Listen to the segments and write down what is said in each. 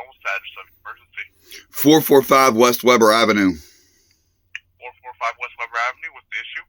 What's the address of the emergency? 445 West Weber Avenue. 445 West Weber Avenue. What's the issue?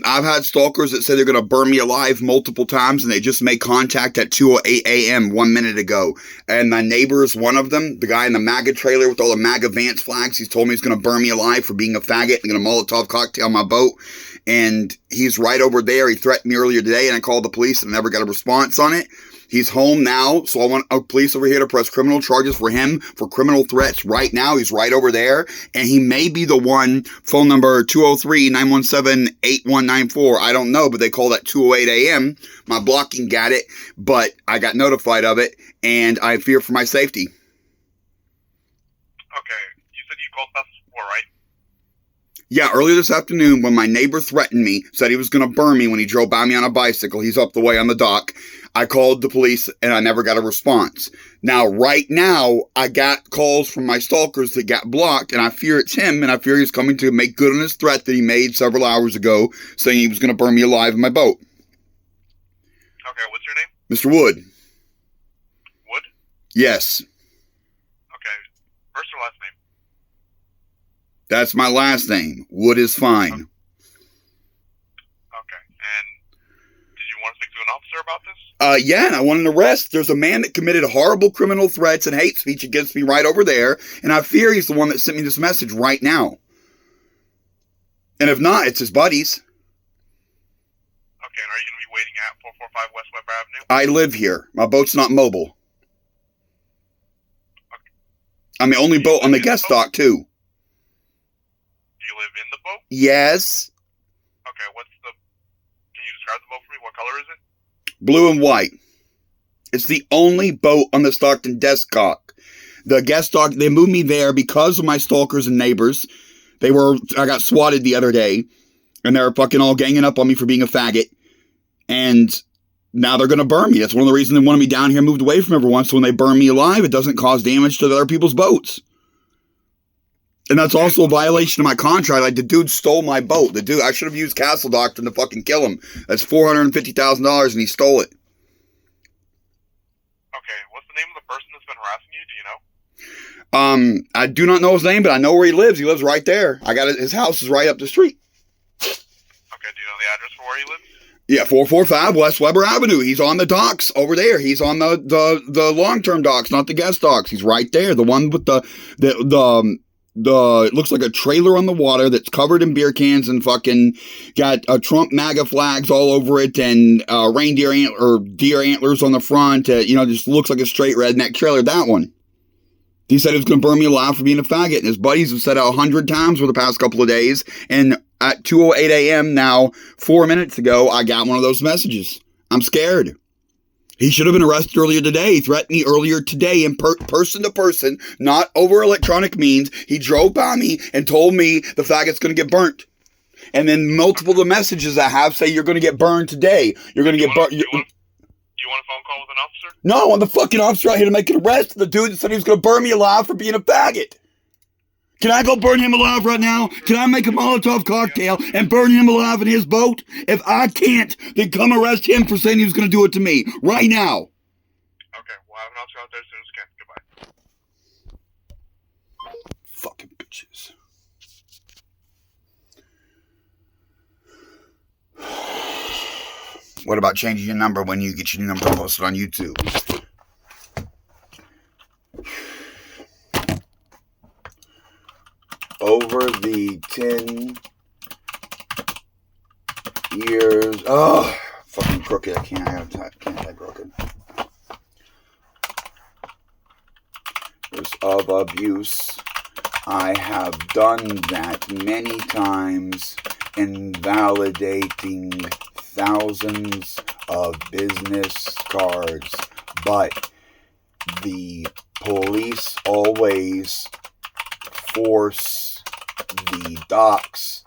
I've had stalkers that say they're going to burn me alive multiple times, and they just made contact at 2:08 a.m. 1 minute ago. And my neighbor is one of them, the guy in the MAGA trailer with all the MAGA Vance flags. He's told me he's going to burn me alive for being a faggot and going to Molotov cocktail my boat. And he's right over there. He threatened me earlier today, and I called the police and never got a response on it. He's home now, so I want police over here to press criminal charges for him for criminal threats right now. He's right over there, and he may be the one, phone number 203-917-8194. I don't know, but they called at 2:08 a.m. My blocking got it, but I got notified of it, and I fear for my safety. Okay, you said you called us before, right? Yeah, earlier this afternoon when my neighbor threatened me, said he was going to burn me when he drove by me on a bicycle. He's up the way on the dock. I called the police and I never got a response. Now, right now, I got calls from my stalkers that got blocked, and I fear it's him, and I fear he's coming to make good on his threat that he made several hours ago, saying he was going to burn me alive in my boat. Okay, what's your name? Mr. Wood. Wood? Yes. Okay, first or last name? That's my last name. Wood is fine. Okay, and did you want to speak to an officer about this? Yeah, and I want an arrest. There's a man that committed horrible criminal threats and hate speech against me right over there, and I fear he's the one that sent me this message right now. And if not, it's his buddies. Okay, and are you going to be waiting at 445 West Weber Avenue? I live here. My boat's not mobile. Okay. I'm the only boat on the guest dock, too. Do you live in the boat? Yes. Okay, can you describe the boat for me? What color is it? Blue and white. It's the only boat on the Stockton desk dock. The guest dock, they moved me there because of my stalkers and neighbors. I got swatted the other day, and they're fucking all ganging up on me for being a faggot. And now they're going to burn me. That's one of the reasons they wanted me down here, moved away from everyone, so when they burn me alive, it doesn't cause damage to other people's boats. And that's also a violation of my contract. Like, the dude stole my boat. I should have used Castle Doctrine to fucking kill him. That's $450,000, and he stole it. Okay, what's the name of the person that's been harassing you? Do you know? I do not know his name, but I know where he lives. He lives right there. His house is right up the street. Okay, do you know the address for where he lives? Yeah, 445 West Weber Avenue. He's on the docks over there. He's on the long-term docks, not the guest docks. He's right there. The one with the it looks like a trailer on the water that's covered in beer cans and fucking got Trump MAGA flags all over it and deer antlers on the front. Just looks like a straight redneck trailer. That one. He said he was going to burn me alive for being a faggot, and his buddies have said it 100 times for the past couple of days. And at 2:08 a.m. now, 4 minutes ago, I got one of those messages. I'm scared. He should have been arrested earlier today. He threatened me earlier today in person to person, not over electronic means. He drove by me and told me the faggot's going to get burnt. And then multiple of the messages I have say you're going to get burned today. You're going to get burnt. Do you want a phone call with an officer? No, I want the fucking officer out here to make an arrest of the dude that said he was going to burn me alive for being a faggot. Can I go burn him alive right now? Can I make a Molotov cocktail and burn him alive in his boat? If I can't, then come arrest him for saying he was going to do it to me. Right now. Okay, we'll have an officer out there as soon as we can. Goodbye. Fucking bitches. What about changing your number when you get your new number posted on YouTube? Over the 10 years... Oh, fucking crooked. I can't have crooked. Of abuse. I have done that many times, invalidating thousands of business cards, but the police always force the docs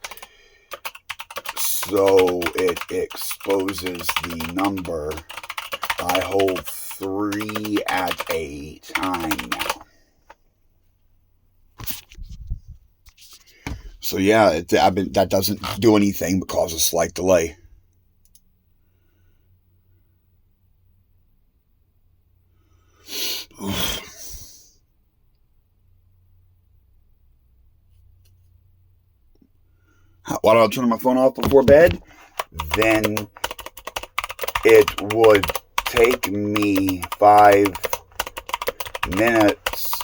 so it exposes the number. I hold 3 at a time now. So yeah, that doesn't do anything but cause a slight delay. Oof. Why don't I turn my phone off before bed? Then it would take me 5 minutes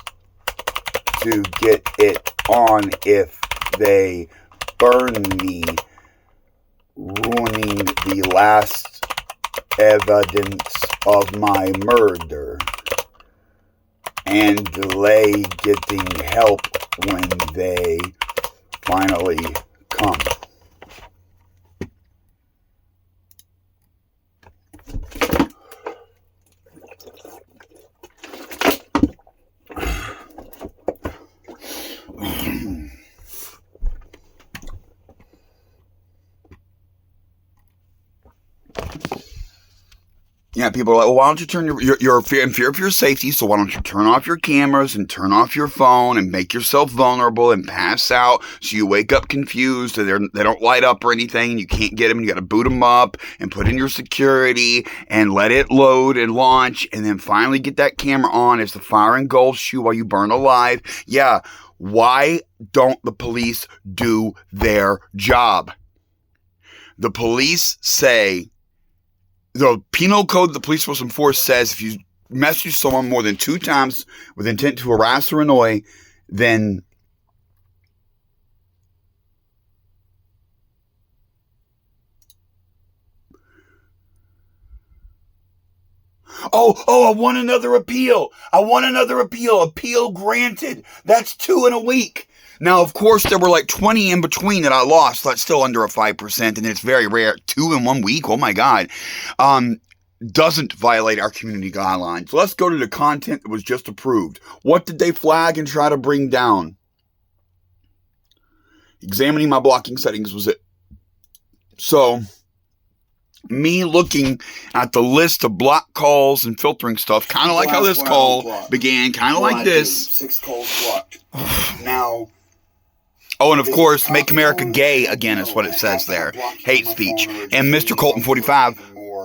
to get it on if they burn me, ruining the last evidence of my murder, and delay getting help when they finally come. Yeah, people are like, well, why don't you turn you're in fear of your safety, so why don't you turn off your cameras and turn off your phone and make yourself vulnerable and pass out so you wake up confused and they don't light up or anything and you can't get them and you got to boot them up and put in your security and let it load and launch and then finally get that camera on as the fire engulfs you while you burn alive. Yeah, why don't the police do their job? The police say, the penal code the police force enforce says if you message someone more than 2 times with intent to harass or annoy, then I want another appeal. Appeal granted. That's 2 in a week. Now, of course, there were like 20 in between that I lost. That's still under a 5%, and it's very rare. 2 in 1 week. Oh my God. Doesn't violate our community guidelines. Let's go to the content that was just approved. What did they flag and try to bring down? Examining my blocking settings was it. So, me looking at the list of block calls and filtering stuff, kind of like how this call began, kind of like this. 6 calls blocked. Now... Oh, and of course, Make America Gay again is what it says there. Hate speech. And Mr. Colton 45.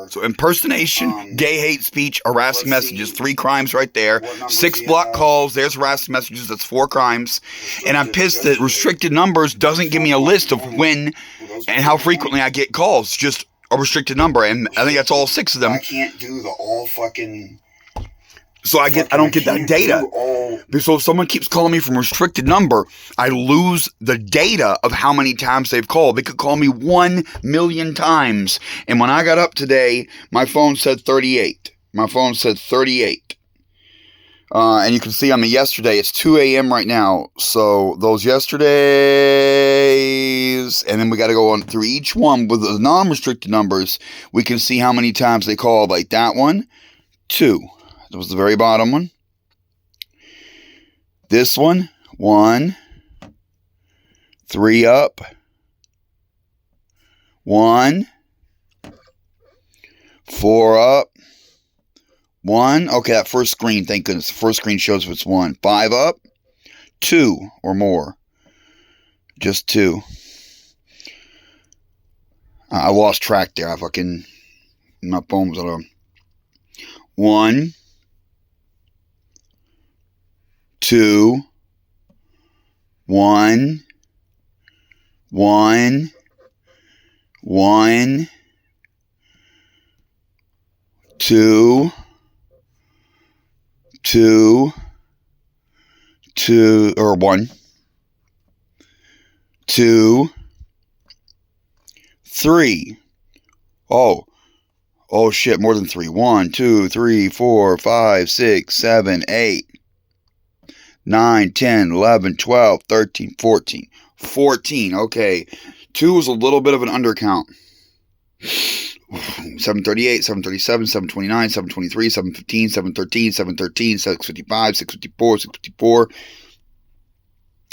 So impersonation, gay hate speech, harassing messages, 3 crimes right there. 6 block calls, there's harassing messages, that's 4 crimes. And I'm pissed that restricted numbers doesn't give me a list of when and how frequently I get calls. Just a restricted number, and I think that's all 6 of them. I can't do the all fucking... So I don't get that data. So if someone keeps calling me from a restricted number, I lose the data of how many times they've called. They could call me 1 million times. And when I got up today, my phone said 38. And you can see on the yesterday, it's 2 a.m. right now. So those yesterdays, and then we got to go on through each one with the non-restricted numbers. We can see how many times they called. Like that one, 2. That was the very bottom one. This one, 1. 3 up. 1. 4 up. 1. Okay, that first screen, thank goodness. The first screen shows if it's 1. 5 up. 2 or more. Just 2. I lost track there. My phone was on. 1. 2, 1, 1, 1, 2, 2, 2, or 1, 2, 3. Oh shit, more than 3. 1, 2, 3, 4, 5, 6, 7, 8. 9, 10, 11, 12, 13, 14. 14, okay. 2 was a little bit of an undercount. 738, 737, 729, 723, 715, 713, 713, 655, 654, 654.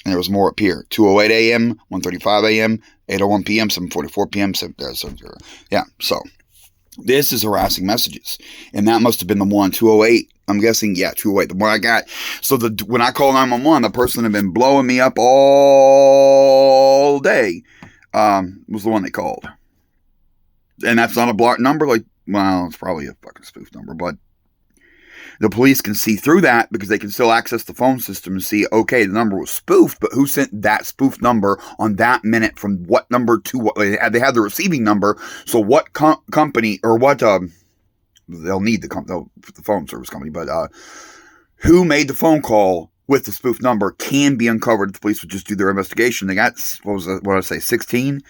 And there was more up here. 2:08 a.m., 1:35 a.m., 8:01 p.m., 7:44 p.m. Yeah, so this is harassing messages. And that must have been the one, 2:08. I'm guessing, yeah, 2:08, the one I got. So when I called 911, the person that had been blowing me up all day was the one they called. And that's not a blocked number. Like, well, it's probably a fucking spoof number, but The police can see through that because they can still access the phone system and see, okay, the number was spoofed, but who sent that spoofed number on that minute from what number to what? They had the receiving number. So what company or what, they'll need the phone service company, but who made the phone call with the spoofed number can be uncovered. The police would just do their investigation. They got, 16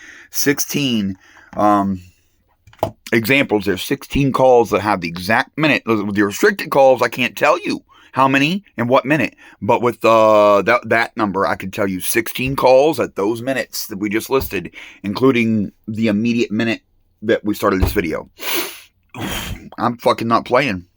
examples. There's 16 calls that have the exact minute. With the restricted calls, I can't tell you how many and what minute, but with that number, I can tell you 16 calls at those minutes that we just listed, including the immediate minute that we started this video. I'm fucking not playing.